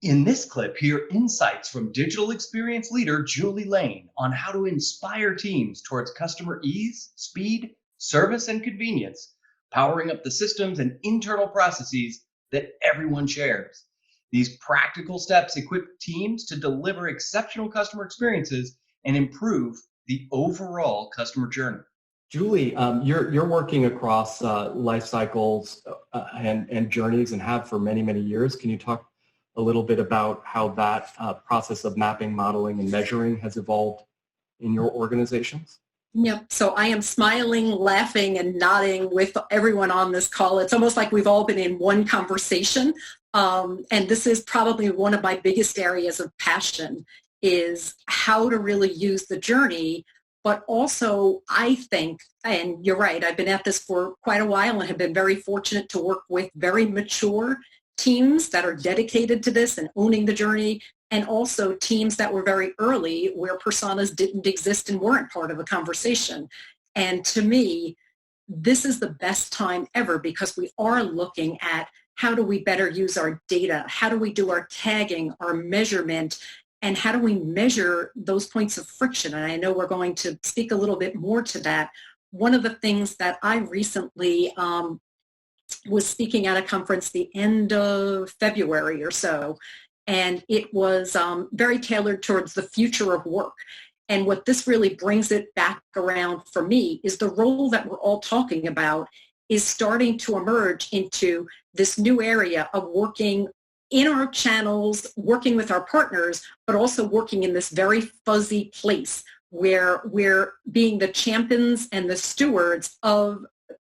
In this clip, hear insights from digital experience leader Julie Lane on how to inspire teams towards customer ease, speed, service, and convenience, powering up the systems and internal processes that everyone shares. These practical steps equip teams to deliver exceptional customer experiences and improve the overall customer journey. Julie, you're working across life cycles and journeys and have for many, many years. Can you talk a little bit about how that process of mapping, modeling, and measuring has evolved in your organizations? Yep. So I am smiling, laughing, and nodding with everyone on this call. It's almost like we've all been in one conversation. And this is probably one of my biggest areas of passion, is how to really use the journey. But also, I think, and you're right, I've been at this for quite a while and have been very fortunate to work with very mature teams that are dedicated to this and owning the journey, and also teams that were very early where personas didn't exist and weren't part of a conversation. And to me, this is the best time ever, because we are looking at how do we better use our data? How do we do our tagging, our measurement, and how do we measure those points of friction? And I know we're going to speak a little bit more to that. One of the things that I recently was speaking at a conference the end of February or so, and it was very tailored towards the future of work. And what this really brings it back around for me is the role that we're all talking about is starting to emerge into this new area of working in our channels, working with our partners, but also working in this very fuzzy place where we're being the champions and the stewards of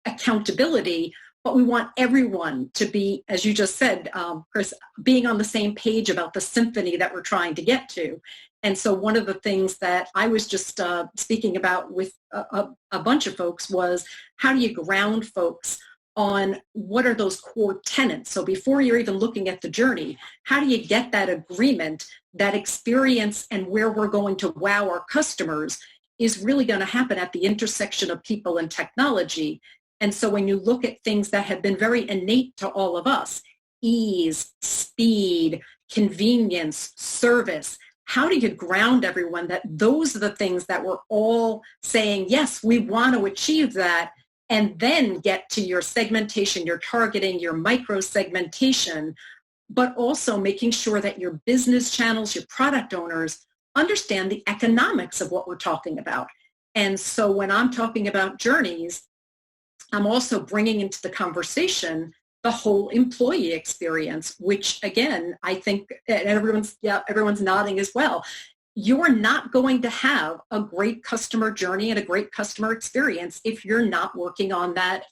accountability. But we want everyone to be, as you just said, Chris, being on the same page about the symphony that we're trying to get to. And so one of the things that I was just speaking about with a bunch of folks was, how do you ground folks on what are those core tenets? So before you're even looking at the journey, how do you get that agreement, that experience, and where we're going to wow our customers is really going to happen at the intersection of people and technology. And so when you look at things that have been very innate to all of us, ease, speed, convenience, service, how do you ground everyone that those are the things that we're all saying, yes, we want to achieve that, and then get to your segmentation, your targeting, your micro segmentation, but also making sure that your business channels, your product owners understand the economics of what we're talking about. And so when I'm talking about journeys, I'm also bringing into the conversation the whole employee experience, which again, I think, and everyone's nodding as well. You're not going to have a great customer journey and a great customer experience if you're not working on that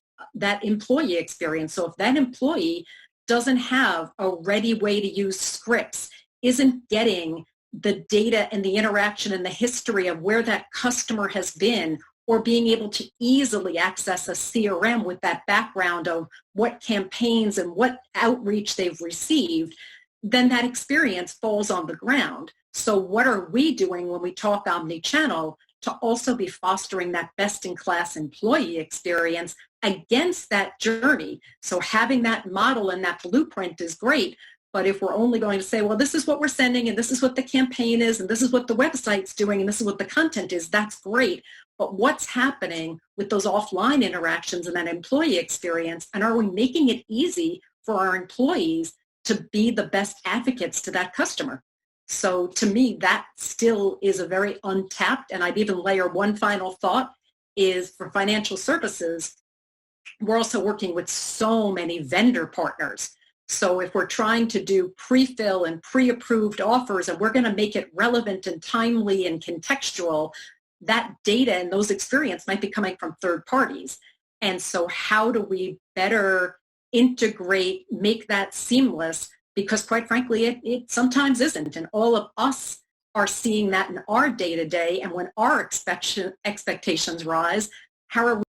employee experience. So if that employee doesn't have a ready way to use scripts, isn't getting the data and the interaction and the history of where that customer has been, or being able to easily access a CRM with that background of what campaigns and what outreach they've received, then that experience falls on the ground. So what are we doing when we talk omnichannel to also be fostering that best-in-class employee experience against that journey? So having that model and that blueprint is great, but if we're only going to say, well, this is what we're sending, and this is what the campaign is, and this is what the website's doing, and this is what the content is, that's great. But what's happening with those offline interactions and that employee experience? And are we making it easy for our employees to be the best advocates to that customer? So to me, that still is a very untapped, and I'd even layer one final thought, is for financial services, we're also working with so many vendor partners. So if we're trying to do pre-fill and pre-approved offers, and we're going to make it relevant and timely and contextual, that data and those experience might be coming from third parties. And so how do we better integrate, make that seamless? Because quite frankly, it sometimes isn't. And all of us are seeing that in our day-to-day. And when our expectations rise, how are we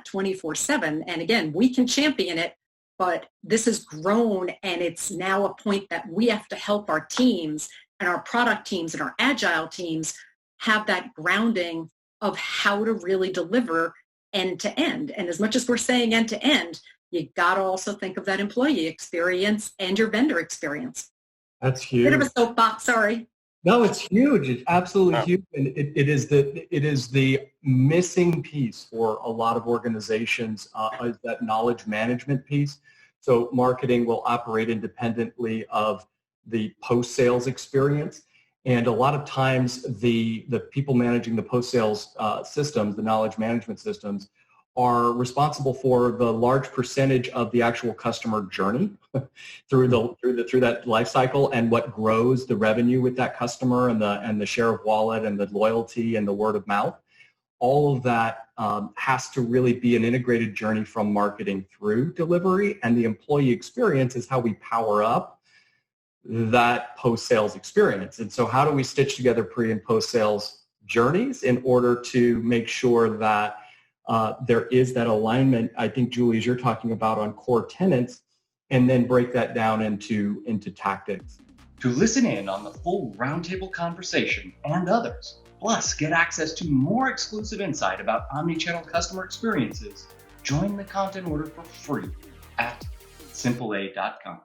24/7? And again, we can champion it, but this has grown, and it's now a point that we have to help our teams and our product teams and our agile teams have that grounding of how to really deliver end to end. And as much as we're saying end to end, you got to also think of that employee experience and your vendor experience. That's huge. Bit of a soapbox, sorry. No, it's huge. It's absolutely huge. And it is the missing piece for a lot of organizations is that knowledge management piece. So marketing will operate independently of the post-sales experience. And a lot of times the people managing the post-sales systems, the knowledge management systems, are responsible for the large percentage of the actual customer journey through that life cycle, and what grows the revenue with that customer, and the share of wallet and the loyalty and the word of mouth. All of that has to really be an integrated journey from marketing through delivery, and the employee experience is how we power up that post-sales experience. And so how do we stitch together pre and post-sales journeys in order to make sure that there is that alignment, I think, Julie, as you're talking about, on core tenets, and then break that down into tactics. To listen in on the full roundtable conversation and others, plus get access to more exclusive insight about omnichannel customer experiences, join the content order for free at simpleA.com.